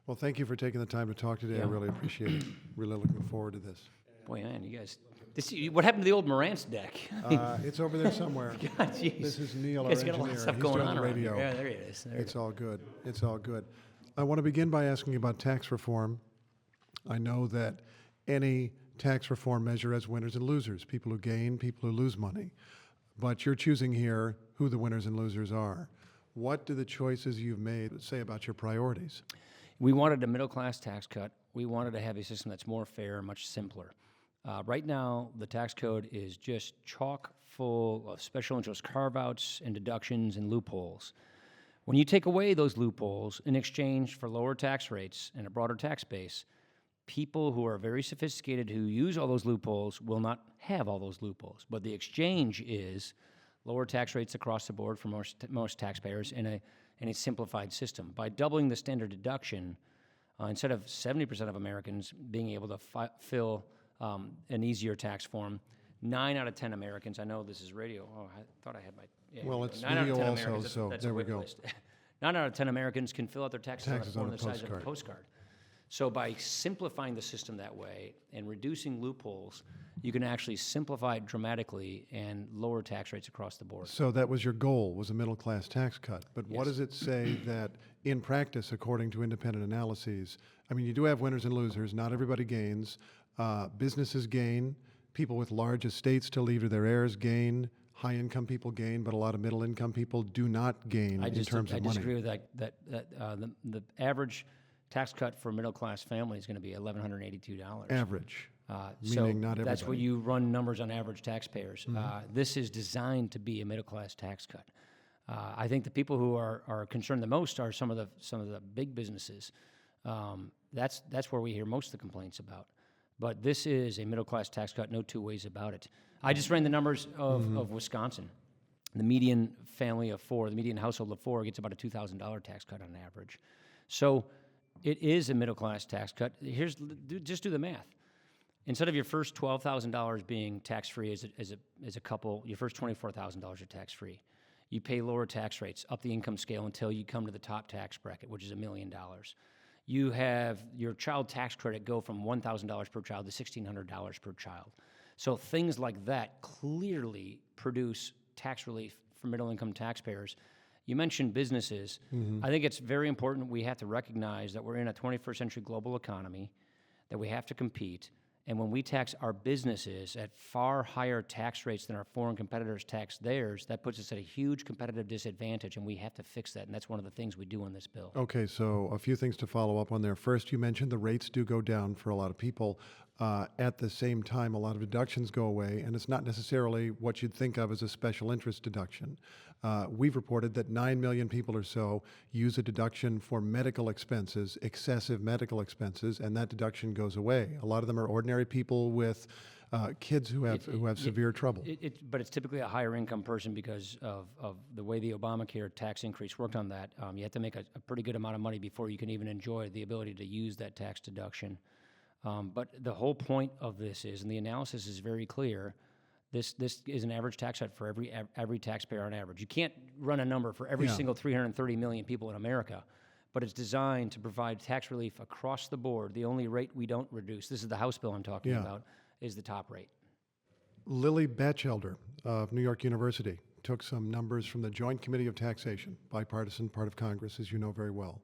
Well, thank you for taking the time to talk today. Yeah. I really appreciate it. Really looking forward to this. Boy, man, you guys. What happened to the old Marantz deck? It's over there somewhere. God, jeez. This is Neil, You our guys got a engineer. lot of stuff He's going doing on the around radio. here. Yeah, there he is. There It's all good. It's all good. I want to begin by asking about tax reform. I know that any tax reform measure has winners and losers, people who gain, people who lose money. But you're choosing here who the winners and losers are. What do the choices you've made say about your priorities? We wanted a middle-class tax cut. We wanted to have a system that's more fair and much simpler. Right now, the tax code is just chock full of special interest carve-outs and deductions and loopholes. When you take away those loopholes in exchange for lower tax rates and a broader tax base, people who are very sophisticated who use all those loopholes will not have all those loopholes. But the exchange is lower tax rates across the board for most taxpayers in a simplified system. By doubling the standard deduction, instead of 70% of Americans being able to fill an easier tax form, 9 out of 10 Americans, I know this is radio. Oh, I thought I had my... Yeah, Well, it's 9 out of video 10 also, Americans, so that's there a we whip go. list. 9 out of 10 Americans can fill out their taxes on a form the size of a postcard. So by simplifying the system that way and reducing loopholes, you can actually simplify it dramatically and lower tax rates across the board. So that was your goal, was a middle-class tax cut. But what does it say that in practice, according to independent analyses, I mean, you do have winners and losers. Not everybody gains. Businesses gain. People with large estates to leave to their heirs gain. High-income people gain, but a lot of middle-income people do not gain in terms of money. I disagree with that. The average tax cut for a middle-class family is going to be $1,182. Average, So meaning not everybody. that's where you run numbers on average taxpayers. This is designed to be a middle-class tax cut. I think the people who are concerned the most are some of the big businesses. That's where we hear most of the complaints about. But this is a middle-class tax cut, no two ways about it. I just ran the numbers of Wisconsin. The median family of four, the median household of four gets about a $2,000 tax cut on average. So it is a middle-class tax cut. Just do the math. Instead of your first $12,000 being tax-free as a couple, your first $24,000 are tax-free. You pay lower tax rates up the income scale until you come to the top tax bracket, which is $1 million. You have your child tax credit go from $1,000 per child to $1,600 per child. So things like that clearly produce tax relief for middle-income taxpayers. You mentioned businesses. I think it's very important we have to recognize that we're in a 21st century global economy, that we have to compete. And when we tax our businesses at far higher tax rates than our foreign competitors tax theirs, that puts us at a huge competitive disadvantage, and we have to fix that, and that's one of the things we do in this bill. Okay, so a few things to follow up on there. First, you mentioned the rates do go down for a lot of people. At the same time, a lot of deductions go away, and it's not necessarily what you'd think of as a special interest deduction. We've reported that 9 million people or so use a deduction for medical expenses, excessive medical expenses, and that deduction goes away. A lot of them are ordinary people with kids who have severe trouble. But it's typically a higher income person because of the way the Obamacare tax increase worked on that. You have to make a pretty good amount of money before you can even enjoy the ability to use that tax deduction. But the whole point of this is, and the analysis is very clear, this is an average tax cut for every taxpayer on average. You can't run a number for every single 330 million people in America, but it's designed to provide tax relief across the board. The only rate we don't reduce, this is the House bill I'm talking about, is the top rate. Lily Batchelder of New York University took some numbers from the Joint Committee of Taxation, bipartisan part of Congress, as you know very well,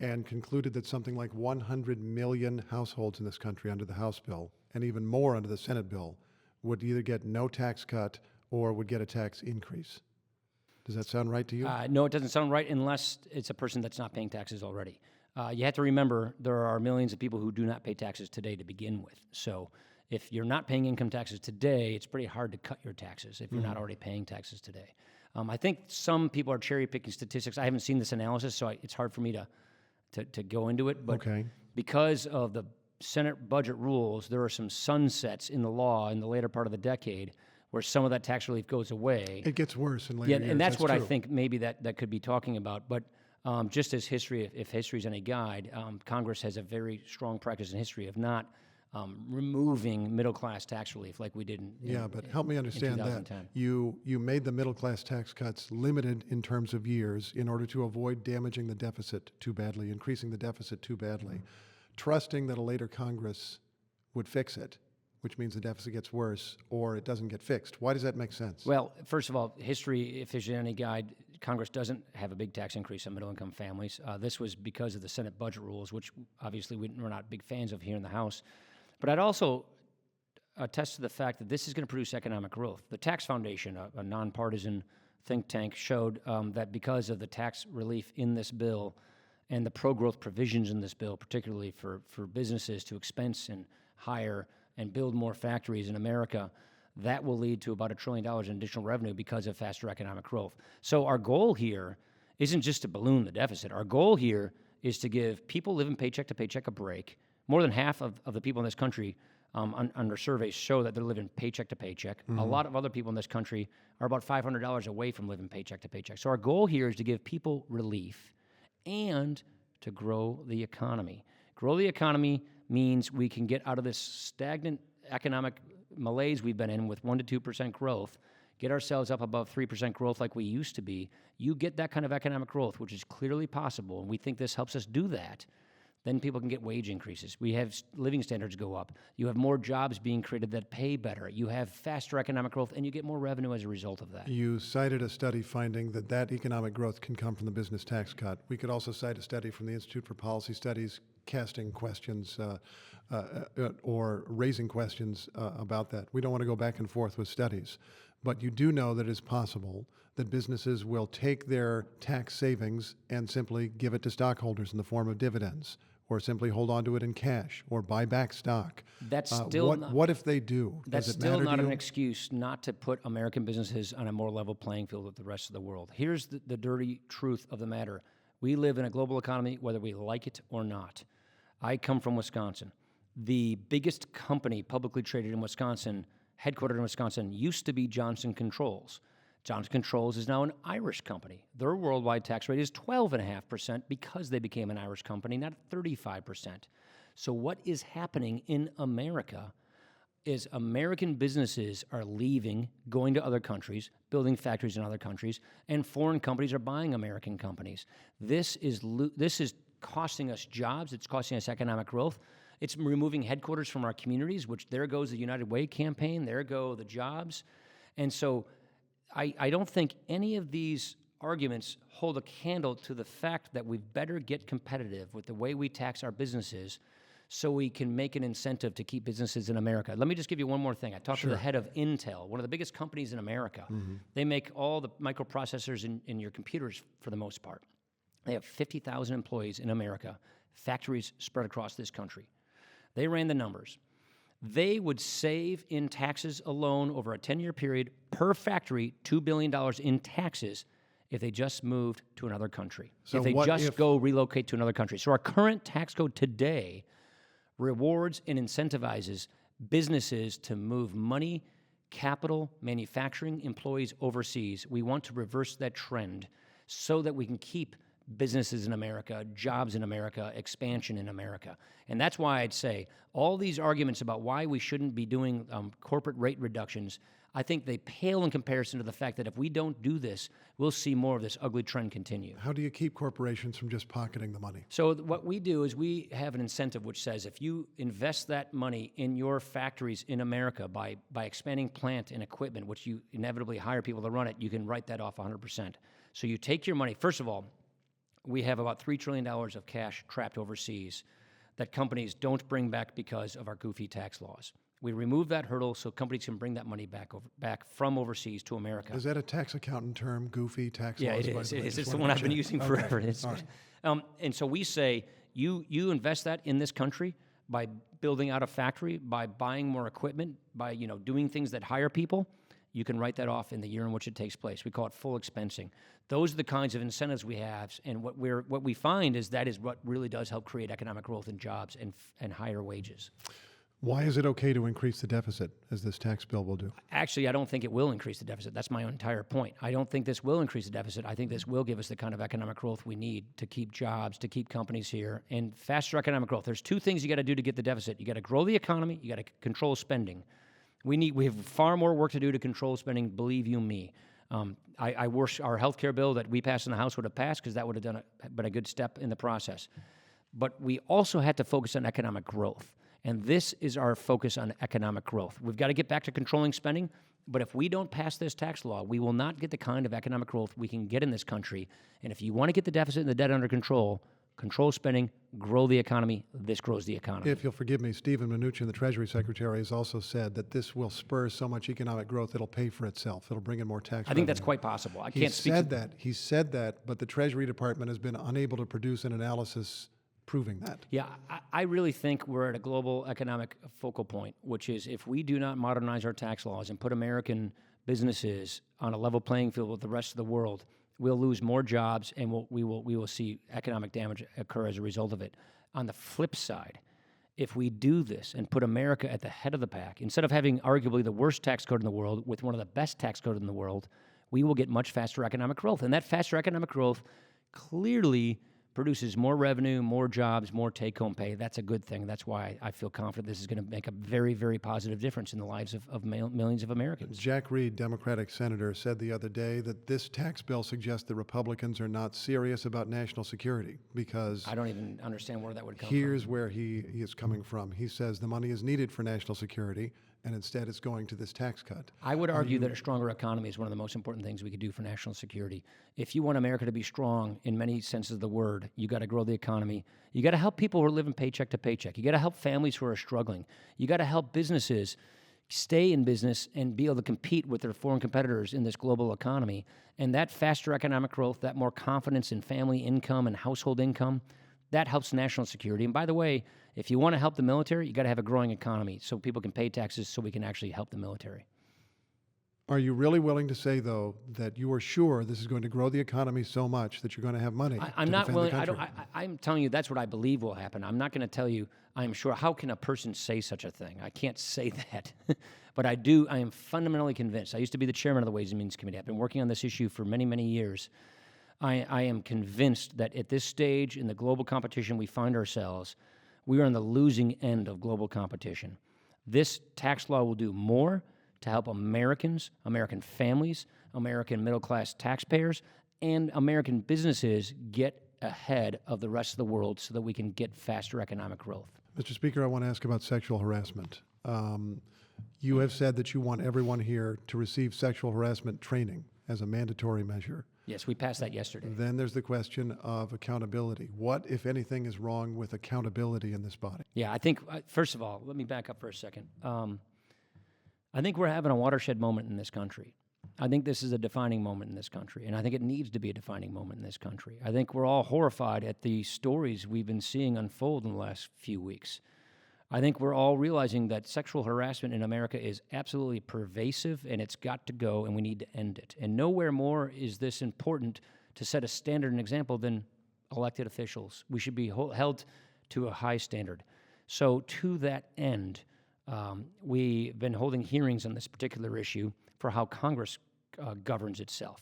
and concluded that something like 100 million households in this country under the House bill, and even more under the Senate bill, would either get no tax cut or would get a tax increase. Does that sound right to you? No, it doesn't sound right unless it's a person that's not paying taxes already. You have to remember there are millions of people who do not pay taxes today to begin with. So if you're not paying income taxes today, it's pretty hard to cut your taxes if you're not already paying taxes today. I think some people are cherry-picking statistics. I haven't seen this analysis, so it's hard for me to go into it. But because of the Senate budget rules, there are some sunsets in the law in the later part of the decade where some of that tax relief goes away. It gets worse in later years. And that's what true. I think maybe that could be talking about. But just as history, if history is any guide, Congress has a very strong practice in history of not removing middle-class tax relief like we did but help me understand that. 2010. You made the middle-class tax cuts limited in terms of years in order to avoid damaging the deficit too badly, increasing the deficit too badly, trusting that a later Congress would fix it, which means the deficit gets worse or it doesn't get fixed. Why does that make sense? Well, first of all, history, if there's any guide, Congress doesn't have a big tax increase on middle-income families. This was because of the Senate budget rules, which obviously we're not big fans of here in the House. But I'd also attest to the fact that this is going to produce economic growth. The Tax Foundation, a nonpartisan think tank, showed that because of the tax relief in this bill and the pro-growth provisions in this bill, particularly for businesses to expense and hire and build more factories in America, that will lead to about $1 trillion in additional revenue because of faster economic growth. So our goal here isn't just to balloon the deficit. Our goal here is to give people living paycheck to paycheck a break. More than half of the people in this country under surveys show that they're living paycheck to paycheck. A lot of other people in this country are about $500 away from living paycheck to paycheck. So our goal here is to give people relief and to grow the economy. Grow the economy means we can get out of this stagnant economic malaise we've been in with 1% to 2% growth, get ourselves up above 3% growth like we used to be. You get that kind of economic growth, which is clearly possible, and we think this helps us do that. Then people can get wage increases. We have living standards go up. You have more jobs being created that pay better. You have faster economic growth, and you get more revenue as a result of that. You cited a study finding that economic growth can come from the business tax cut. We could also cite a study from the Institute for Policy Studies casting questions or raising questions about that. We don't want to go back and forth with studies, but you do know that it's possible that businesses will take their tax savings and simply give it to stockholders in the form of dividends, or simply hold on to it in cash, or buy back stock. That's still what if they do? That's Does it still matter not to you? an excuse not to put American businesses on a more level playing field with the rest of the world. Here's the dirty truth of the matter. We live in a global economy, whether we like it or not. I come from Wisconsin. The biggest company publicly traded in Wisconsin, headquartered in Wisconsin, used to be Johnson Controls. Johnson Controls is now an Irish company. Their worldwide tax rate is 12.5% because they became an Irish company, not 35%. So what is happening in America is American businesses are leaving, going to other countries, building factories in other countries, and foreign companies are buying American companies. This is costing us jobs. It's costing us economic growth. It's removing headquarters from our communities, which there goes the United Way campaign, there go the jobs. And so I don't think any of these arguments hold a candle to the fact that we better get competitive with the way we tax our businesses so we can make an incentive to keep businesses in America. Let me just give you one more thing. I talked to the head of Intel, one of the biggest companies in America. They make all the microprocessors in your computers for the most part. They have 50,000 employees in America, factories spread across this country. They ran the numbers. They would save in taxes alone over a 10-year period per factory $2 billion in taxes if they just moved to another country. So if they just go relocate to another country. So our current tax code today rewards and incentivizes businesses to move money, capital, manufacturing, employees overseas. We want to reverse that trend so that we can keep businesses in America, jobs in America, expansion in America. And that's why I'd say all these arguments about why we shouldn't be doing corporate rate reductions, I think they pale in comparison to the fact that if we don't do this, we'll see more of this ugly trend continue. How do you keep corporations from just pocketing the money? So what we do is we have an incentive which says if you invest that money in your factories in America by expanding plant and equipment, which you inevitably hire people to run it, you can write that off 100%. So you take your money, first of all, we have about $3 trillion of cash trapped overseas that companies don't bring back because of our goofy tax laws. We remove that hurdle so companies can bring that money back from overseas to America. Is that a tax accountant term, goofy tax laws? Yeah, it is. It's the one I've been using forever. Right. And so we say, you invest that in this country by building out a factory, by buying more equipment, by doing things that hire people, you can write that off in the year in which it takes place. We call it full expensing. Those are the kinds of incentives we have, and what we find is that is what really does help create economic growth and jobs and higher wages. Why is it okay to increase the deficit, as this tax bill will do? Actually, I don't think it will increase the deficit. That's my entire point. I don't think this will increase the deficit. I think this will give us the kind of economic growth we need to keep jobs, to keep companies here, and faster economic growth. There's two things you got to do to get the deficit. You got to grow the economy. You got to control spending. We have far more work to do to control spending, believe you me. I wish our health care bill that we passed in the House would have passed, because that would have been a good step in the process. But we also had to focus on economic growth. And this is our focus on economic growth. We've got to get back to controlling spending, but if we don't pass this tax law, we will not get the kind of economic growth we can get in this country. And if you want to get the deficit and the debt under control, control spending, grow the economy, this grows the economy. If you'll forgive me, Stephen Mnuchin, the Treasury Secretary, has also said that this will spur so much economic growth it'll pay for itself. It'll bring in more tax I think that's quite possible. I can't speak to He said that, but the Treasury Department has been unable to produce an analysis proving that. Yeah, I really think we're at a global economic focal point, which is if we do not modernize our tax laws and put American businesses on a level playing field with the rest of the world, we'll lose more jobs, and we will see economic damage occur as a result of it. On the flip side, if we do this and put America at the head of the pack, instead of having arguably the worst tax code in the world with one of the best tax codes in the world, we will get much faster economic growth. And that faster economic growth clearly produces more revenue, more jobs, more take-home pay. That's a good thing. That's why I feel confident this is going to make a very, very positive difference in the lives of millions of Americans. Jack Reed, Democratic senator, said the other day that this tax bill suggests that Republicans are not serious about national security because I don't even understand where that would come from. Here's where he is coming from. He says the money is needed for national security, and instead it's going to this tax cut. I would argue that a stronger economy is one of the most important things we could do for national security. If you want America to be strong in many senses of the word, you got to grow the economy. You got to help people who are living paycheck to paycheck. You got to help families who are struggling. You got to help businesses stay in business and be able to compete with their foreign competitors in this global economy. And that faster economic growth, that more confidence in family income and household income, that helps national security. And by the way, if you want to help the military, you got to have a growing economy so people can pay taxes so we can actually help the military. Are you really willing to say, though, that you are sure this is going to grow the economy so much that you're going to have money I'm to not defend willing. the country? I'm telling you that's what I believe will happen. I'm not going to tell you I'm sure. How can a person say such a thing? I can't say that. But I do. I am fundamentally convinced. I used to be the chairman of the Ways and Means Committee. I've been working on this issue for many, many years. I am convinced that at this stage in the global competition we find ourselves, we are on the losing end of global competition. This tax law will do more to help Americans, American families, American middle-class taxpayers, and American businesses get ahead of the rest of the world so that we can get faster economic growth. Mr. Speaker, I want to ask about sexual harassment. You have said that you want everyone here to receive sexual harassment training as a mandatory measure. Yes, we passed that yesterday. Then there's the question of accountability. What, if anything, is wrong with accountability in this body? Yeah, I think, first of all, let me back up for a second. I think we're having a watershed moment in this country. I think this is a defining moment in this country, and I think it needs to be a defining moment in this country. I think we're all horrified at the stories we've been seeing unfold in the last few weeks. I think we're all realizing that sexual harassment in America is absolutely pervasive, and it's got to go, and we need to end it. And nowhere more is this important to set a standard and example than elected officials. We should be held to a high standard. So to that end, we've been holding hearings on this particular issue for how Congress governs itself.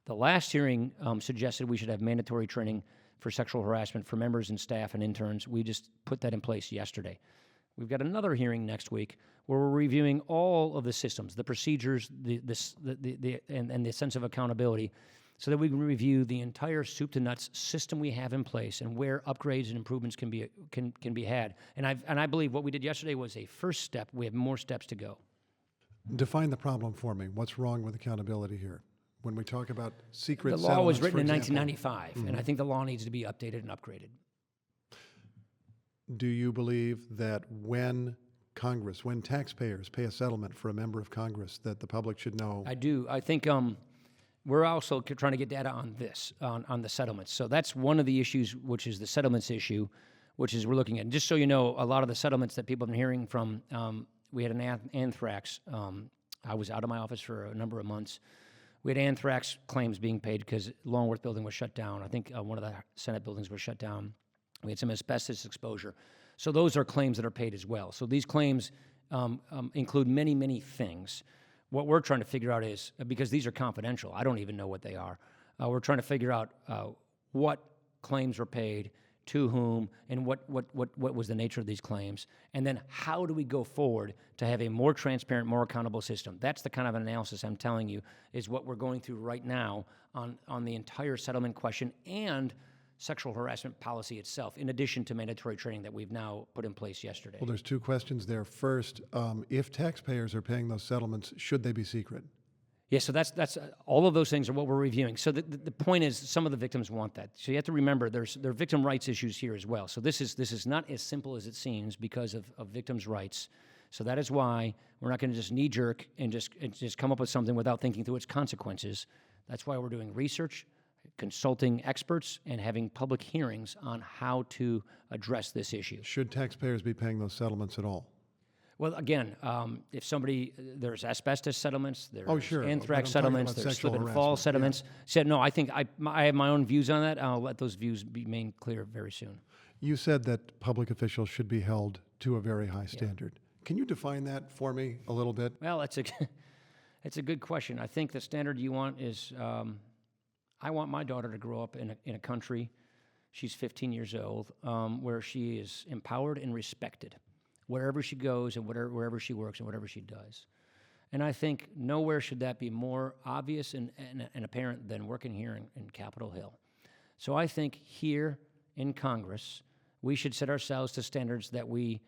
The last hearing suggested we should have mandatory training for sexual harassment for members and staff and interns. We just put that in place yesterday. We've got another hearing next week where we're reviewing all of the systems, the procedures, and the sense of accountability, so that we can review the entire soup to nuts system we have in place and where upgrades and improvements can be had. And I believe what we did yesterday was a first step. We have more steps to go. Define the problem for me. What's wrong with accountability here? When we talk about secret The settlements, law was written for in example, 1995, and I think the law needs to be updated and upgraded. Do you believe that when taxpayers pay a settlement for a member of Congress, that the public should know? I do. I think we're also trying to get data on this, on the settlements. So that's one of the issues, which is the settlements issue, which is we're looking at. And just so you know, a lot of the settlements that people have been hearing from, we had an anthrax. I was out of my office for a number of months. We had anthrax claims being paid because Longworth building was shut down. I think one of the Senate buildings was shut down. We had some asbestos exposure. So those are claims that are paid as well. So these claims include many, many things. What we're trying to figure out is, because these are confidential, I don't even know what they are, we're trying to figure out what claims were paid, to whom, and what was the nature of these claims, and then how do we go forward to have a more transparent, more accountable system. That's the kind of analysis I'm telling you is what we're going through right now on the entire settlement question and sexual harassment policy itself, in addition to mandatory training that we've now put in place yesterday. Well, there's two questions there. First, if taxpayers are paying those settlements, should they be secret? Yeah, so that's all of those things are what we're reviewing. So the point is, some of the victims want that. So you have to remember, there are victim rights issues here as well. So this is not as simple as it seems because of victims' rights. So that is why we're not going to just knee-jerk and just come up with something without thinking through its consequences. That's why we're doing research, consulting experts, and having public hearings on how to address this issue. Should taxpayers be paying those settlements at all? Well, again, if somebody, there's asbestos settlements, there's sure. anthrax But I'm talking settlements, about there's sexual slip and fall harassment, settlements. Said, no, I think I have my own views on that. I'll let those views be made clear very soon. You said that public officials should be held to a very high standard. Can you define that for me a little bit? Well, it's a good question. I think the standard you want is, I want my daughter to grow up in a country, she's 15 years old, where she is empowered and respected, wherever she goes and wherever she works and whatever she does. And I think nowhere should that be more obvious and apparent than working here in Capitol Hill. So I think here in Congress, we should set ourselves to standards that we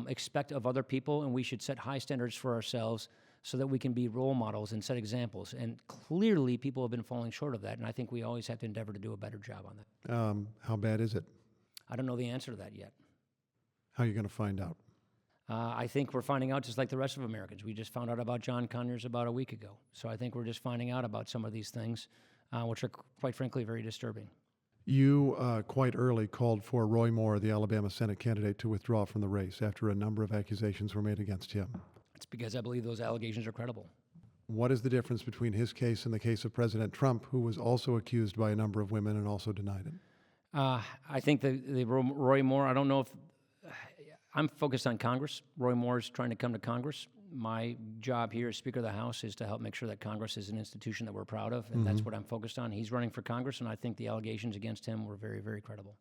expect of other people, and we should set high standards for ourselves so that we can be role models and set examples. And clearly, people have been falling short of that, and I think we always have to endeavor to do a better job on that. How bad is it? I don't know the answer to that yet. How are you going to find out? I think we're finding out just like the rest of Americans. We just found out about John Conyers about a week ago. So I think we're just finding out about some of these things, which are, quite frankly, very disturbing. You quite early called for Roy Moore, the Alabama Senate candidate, to withdraw from the race after a number of accusations were made against him. It's because I believe those allegations are credible. What is the difference between his case and the case of President Trump, who was also accused by a number of women and also denied it? I think the Roy Moore, I don't know if I'm focused on Congress. Roy Moore is trying to come to Congress. My job here as Speaker of the House is to help make sure that Congress is an institution that we're proud of, and that's what I'm focused on. He's running for Congress, and I think the allegations against him were very, very credible.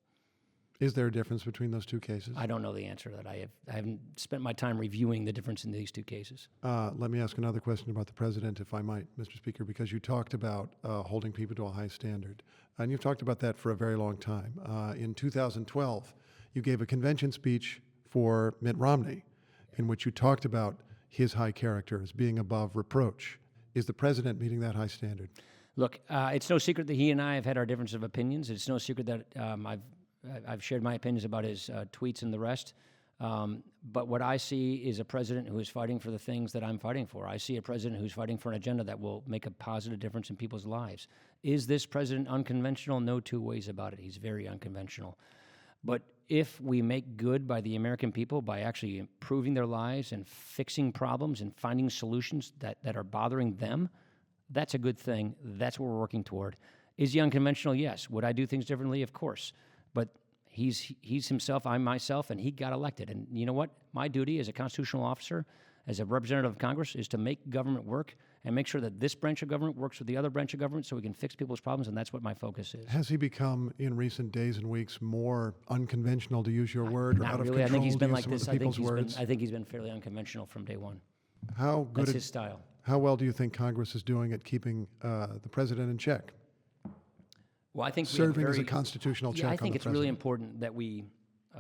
Is there a difference between those two cases? I don't know the answer to that. I haven't spent my time reviewing the difference in these two cases. Let me ask another question about the president, if I might, Mr. Speaker, because you talked about holding people to a high standard. And you've talked about that for a very long time. In 2012, you gave a convention speech for Mitt Romney in which you talked about his high character as being above reproach. Is the president meeting that high standard? Look, it's no secret that he and I have had our difference of opinions. It's no secret that I've shared my opinions about his tweets and the rest. But what I see is a president who is fighting for the things that I'm fighting for. I see a president who's fighting for an agenda that will make a positive difference in people's lives. Is this president unconventional? No two ways about it. He's very unconventional. But if we make good by the American people by actually improving their lives and fixing problems and finding solutions that are bothering them, that's a good thing. That's what we're working toward. Is he unconventional? Yes. Would I do things differently? Of course. But he's himself, I'm myself, and he got elected. And you know what? My duty as a constitutional officer, as a representative of Congress, is to make government work and make sure that this branch of government works with the other branch of government so we can fix people's problems, and that's what my focus is. Has he become, in recent days and weeks, more unconventional, to use your word, or Not out of really. control, I think he's to been use like some of this. the people's words? I think he's been fairly unconventional from day one. How good That's his style. How well do you think Congress is doing at keeping the president in check? Well, I think serving as a constitutional check on the I think it's really president. important that we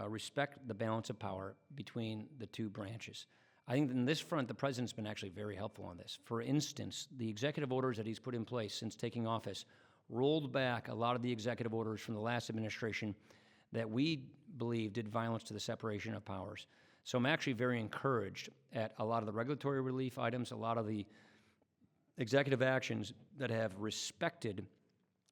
respect the balance of power between the two branches. I think in this front, the president's been actually very helpful on this. For instance, the executive orders that he's put in place since taking office rolled back a lot of the executive orders from the last administration that we believe did violence to the separation of powers. So I'm actually very encouraged at a lot of the regulatory relief items, a lot of the executive actions that have respected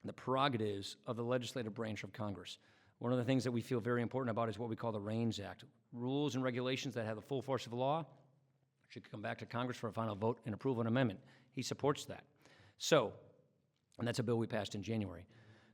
the prerogatives of the legislative branch of Congress. One of the things that we feel very important about is what we call the REINS Act. Rules and regulations that have the full force of law should come back to Congress for a final vote and approval and amendment. He supports that. So, and that's a bill we passed in January.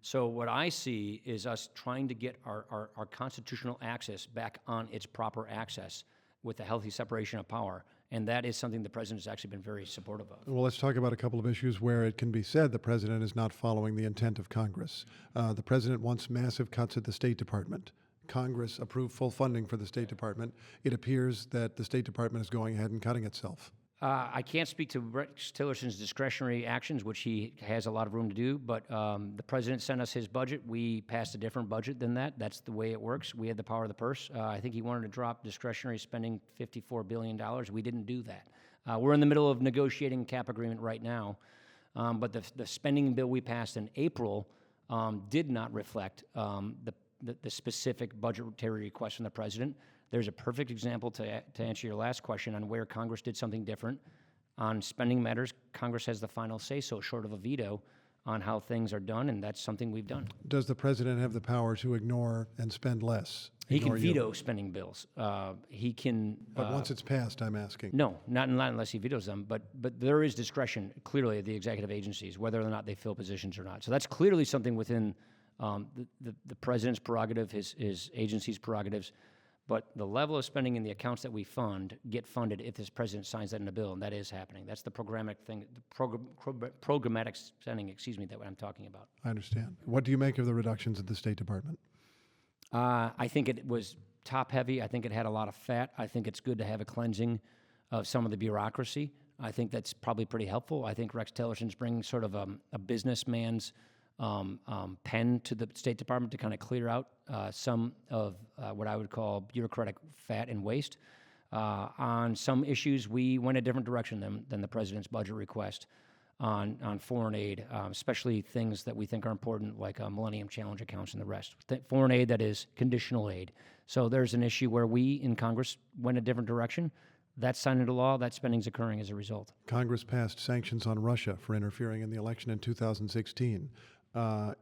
So what I see is us trying to get our constitutional access back on its proper access with a healthy separation of power. And that is something the president has actually been very supportive of. Well, let's talk about a couple of issues where it can be said the president is not following the intent of Congress. The president wants massive cuts at the State Department. Congress approved full funding for the State Department. It appears that the State Department is going ahead and cutting itself. I can't speak to Rex Tillerson's discretionary actions, which he has a lot of room to do, but the president sent us his budget. We passed a different budget than that. That's the way it works. We had the power of the purse. I think he wanted to drop discretionary spending $54 billion. We didn't do that. We're in the middle of negotiating a cap agreement right now, but the spending bill we passed in April did not reflect the specific budgetary request from the president. There's a perfect example to answer your last question on where Congress did something different. On spending matters, Congress has the final say-so, short of a veto, on how things are done, and that's something we've done. Does the president have the power to ignore and spend less? He can veto spending bills. He can. But once it's passed, I'm asking. No, not unless he vetoes them. But there is discretion clearly at the executive agencies whether or not they fill positions or not. So that's clearly something within the president's prerogative, his agency's prerogatives. But the level of spending in the accounts that we fund get funded if this president signs that in a bill, and that is happening. That's the programmatic thing, programmatic spending, that I'm talking about. I understand. What do you make of the reductions at the State Department? I think it was top-heavy. I think it had a lot of fat. I think it's good to have a cleansing of some of the bureaucracy. I think that's probably pretty helpful. I think Rex Tillerson's bringing sort of a businessman's pen to the State Department to kind of clear out some of what I would call bureaucratic fat and waste. On some issues, we went a different direction than the president's budget request on foreign aid, especially things that we think are important, like Millennium Challenge accounts and the rest. Foreign aid that is conditional aid. So there's an issue where we in Congress went a different direction. That's signed into law. That spending's occurring as a result. Congress passed sanctions on Russia for interfering in the election in 2016.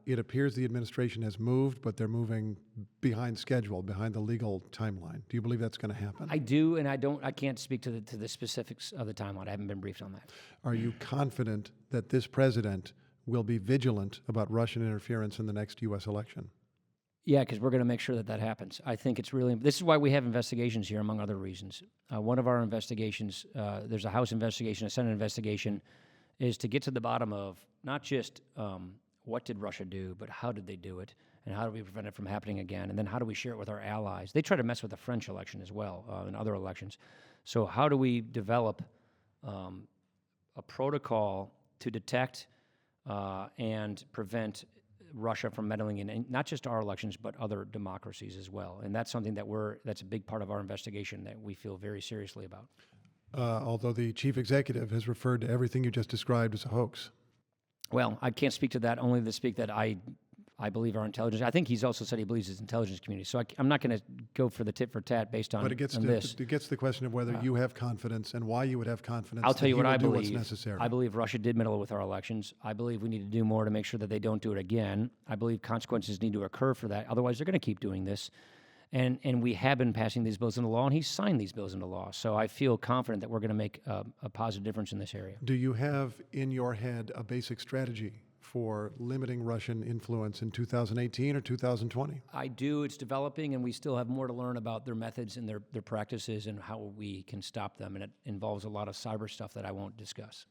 It appears the administration has moved, but they're moving behind schedule, behind the legal timeline. Do you believe that's going to happen? I do, and I can't speak to the specifics of the timeline. I haven't been briefed on that. Are you confident that this president will be vigilant about Russian interference in the next U.S. election? Yeah, because we're going to make sure that happens. I think it's really, this is why we have investigations here, among other reasons. One of our investigations, there's a House investigation, a Senate investigation, is to get to the bottom of not just what did Russia do, but how did they do it, and how do we prevent it from happening again, and then how do we share it with our allies? They try to mess with the French election as well, and other elections. So how do we develop a protocol to detect and prevent Russia from meddling in not just our elections, but other democracies as well? And that's something that's a big part of our investigation that we feel very seriously about. Although the chief executive has referred to everything you just described as a hoax. Well, I can't speak to that, only to speak that I believe our intelligence. I think he's also said he believes his intelligence community. So I'm not going to go for the tit for tat based on, but it gets to the question of whether you have confidence and why you would have confidence. I'll tell you what I believe. What's necessary. I believe Russia did meddle with our elections. I believe we need to do more to make sure that they don't do it again. I believe consequences need to occur for that. Otherwise, they're going to keep doing this. And we have been passing these bills into law, and he's signed these bills into law. So I feel confident that we're going to make a positive difference in this area. Do you have in your head a basic strategy for limiting Russian influence in 2018 or 2020? I do. It's developing, and we still have more to learn about their methods and their practices and how we can stop them. And it involves a lot of cyber stuff that I won't discuss.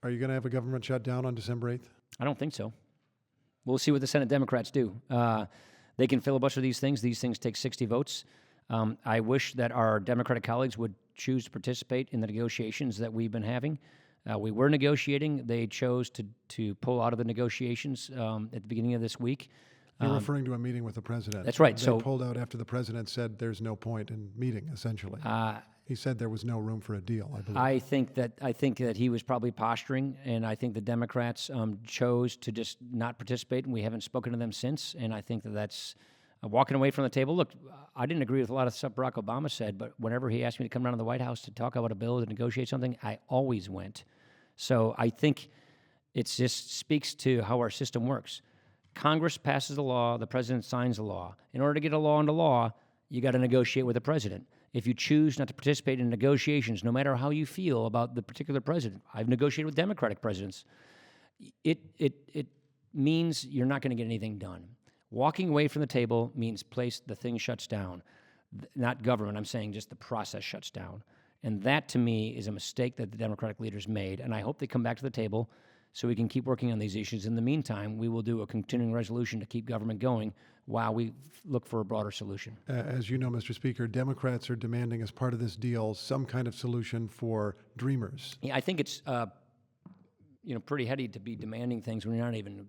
Are you going to have a government shutdown on December 8th? I don't think so. We'll see what the Senate Democrats do. They can filibuster these things. These things take 60 votes. I wish that our Democratic colleagues would choose to participate in the negotiations that we've been having. We were negotiating. They chose to pull out of the negotiations at the beginning of this week. You're referring to a meeting with the president. That's right. They pulled out after the president said there's no point in meeting, essentially. He said there was no room for a deal, I believe. I think that he was probably posturing, and I think the Democrats chose to just not participate, and we haven't spoken to them since. And I think that's walking away from the table. Look, I didn't agree with a lot of stuff Barack Obama said, but whenever he asked me to come down to the White House to talk about a bill, to negotiate something, I always went. So I think it just speaks to how our system works. Congress passes the law, the president signs the law. In order to get a law into law, you got to negotiate with the president. If you choose not to participate in negotiations, no matter how you feel about the particular president, I've negotiated with Democratic presidents. It means you're not going to get anything done. Walking away from the table means the thing shuts down. Not government, I'm saying just the process shuts down. And that, to me, is a mistake that the Democratic leaders made, and I hope they come back to the table so we can keep working on these issues. In the meantime, we will do a continuing resolution to keep government going while we look for a broader solution. As you know, Mr. Speaker, Democrats are demanding as part of this deal some kind of solution for dreamers. Yeah, I think it's pretty heady to be demanding things when you're not even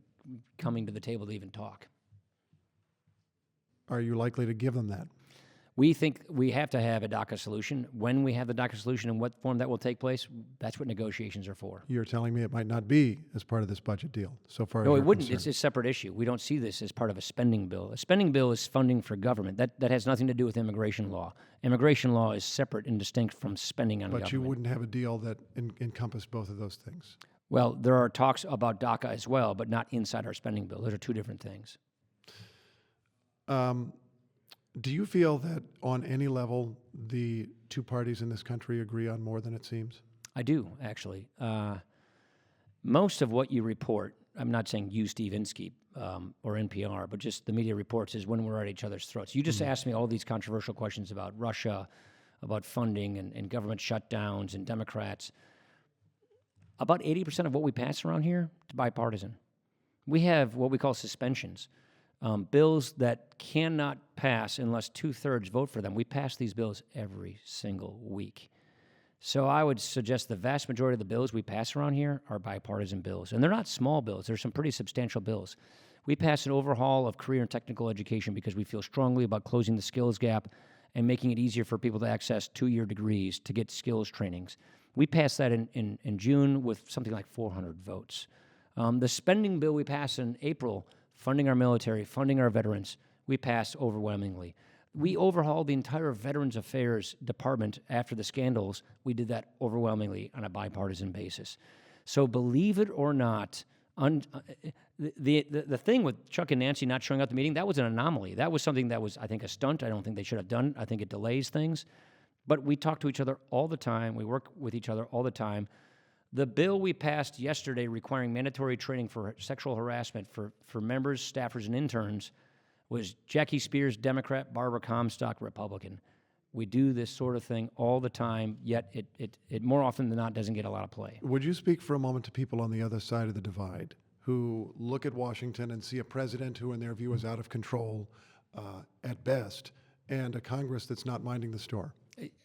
coming to the table to even talk. Are you likely to give them that? We think we have to have a DACA solution. When we have the DACA solution and what form that will take place, that's what negotiations are for. You're telling me it might not be as part of this budget deal, so far as No, you're it wouldn't. concerned. It's a separate issue. We don't see this as part of a spending bill. A spending bill is funding for government. That has nothing to do with immigration law. Immigration law is separate and distinct from spending on government. But you wouldn't have a deal that encompassed both of those things. Well, there are talks about DACA as well, but not inside our spending bill. Those are two different things. Do you feel that on any level the two parties in this country agree on more than it seems? I do, actually. Most of what you report, I'm not saying you, Steve Inskeep, or NPR, but just the media reports, is when we're at each other's throats. You just asked me all these controversial questions about Russia, about funding and government shutdowns and Democrats. About 80% of what we pass around here is bipartisan. We have what we call suspensions. Bills that cannot pass unless 2/3 vote for them. We pass these bills every single week. So I would suggest the vast majority of the bills we pass around here are bipartisan bills. And they're not small bills. They're some pretty substantial bills. We pass an overhaul of career and technical education because we feel strongly about closing the skills gap and making it easier for people to access 2-year degrees to get skills trainings. We passed that in June with something like 400 votes. The spending bill we passed in April, funding our military, funding our veterans, we passed overwhelmingly. We overhauled the entire Veterans Affairs Department after the scandals. We did that overwhelmingly on a bipartisan basis. So believe it or not, the thing with Chuck and Nancy not showing up at the meeting, that was an anomaly. That was something that was, I think, a stunt. I don't think they should have done. I think it delays things. But we talk to each other all the time. We work with each other all the time. The bill we passed yesterday requiring mandatory training for sexual harassment for members, staffers, and interns was Jackie Spears, Democrat, Barbara Comstock, Republican. We do this sort of thing all the time, yet it more often than not doesn't get a lot of play. Would you speak for a moment to people on the other side of the divide who look at Washington and see a president who in their view is out of control at best and a Congress that's not minding the store?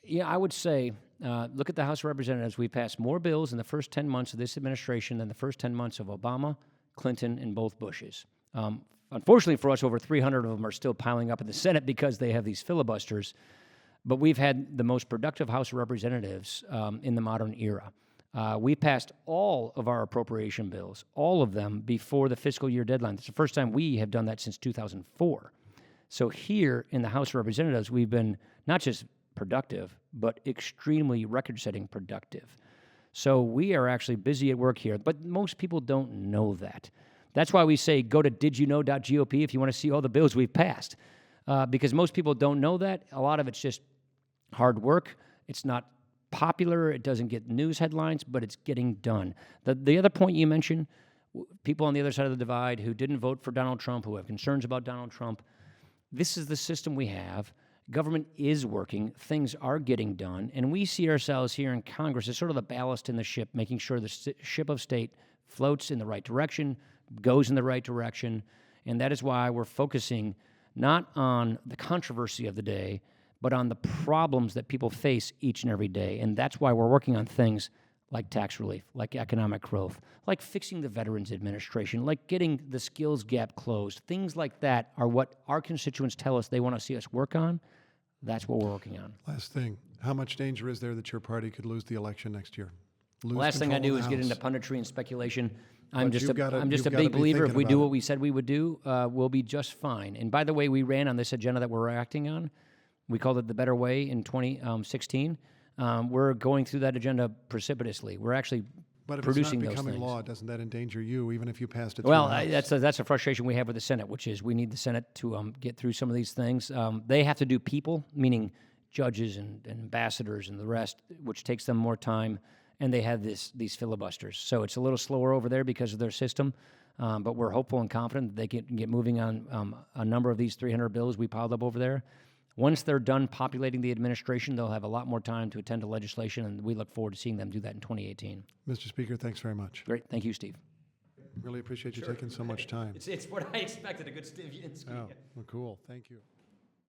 Yeah, I would say, look at the House of Representatives. We passed more bills in the first 10 months of this administration than the first 10 months of Obama, Clinton, and both Bushes. Unfortunately for us, over 300 of them are still piling up in the Senate because they have these filibusters. But we've had the most productive House of Representatives in the modern era. We passed all of our appropriation bills, all of them, before the fiscal year deadline. It's the first time we have done that since 2004. So here in the House of Representatives, we've been not just productive, but extremely record-setting productive. So we are actually busy at work here, but most people don't know that. That's why we say go to didyouknow.gop if you want to see all the bills we've passed, because most people don't know that. A lot of it's just hard work. It's not popular. It doesn't get news headlines, but it's getting done. The other point you mentioned, people on the other side of the divide who didn't vote for Donald Trump, who have concerns about Donald Trump, this is the system we have. Government is working, things are getting done, and we see ourselves here in Congress as sort of the ballast in the ship, making sure the ship of state floats in the right direction, goes in the right direction, and that is why we're focusing not on the controversy of the day, but on the problems that people face each and every day, and that's why we're working on things like tax relief, like economic growth, like fixing the Veterans Administration, like getting the skills gap closed. Things like that are what our constituents tell us they want to see us work on. That's what we're working on. Last thing, how much danger is there that your party could lose the election next year? Last thing I do is get into punditry and speculation. I'm But just you've gotta a be big believer. If thinking we do about what we said we would do, we'll be just fine. And by the way, we ran on this agenda that we're acting on. We called it the Better Way in 2016. We're going through that agenda precipitously. We're actually But if producing it's not those becoming things. law, doesn't that endanger you, even if you passed it Well, through the House? that's a frustration we have with the Senate, which is we need the Senate to get through some of these things. They have to do people, meaning judges and ambassadors and the rest, which takes them more time, and they have these filibusters. So it's a little slower over there because of their system. but we're hopeful and confident that they can get moving on a number of these 300 bills we piled up over there. Once they're done populating the administration, they'll have a lot more time to attend to legislation, and we look forward to seeing them do that in 2018. Mr. Speaker, thanks very much. Great. Thank you, Steve. Really appreciate you taking so much time. It's what I expected, a good Steve Inskeep. Oh, well, cool. Thank you.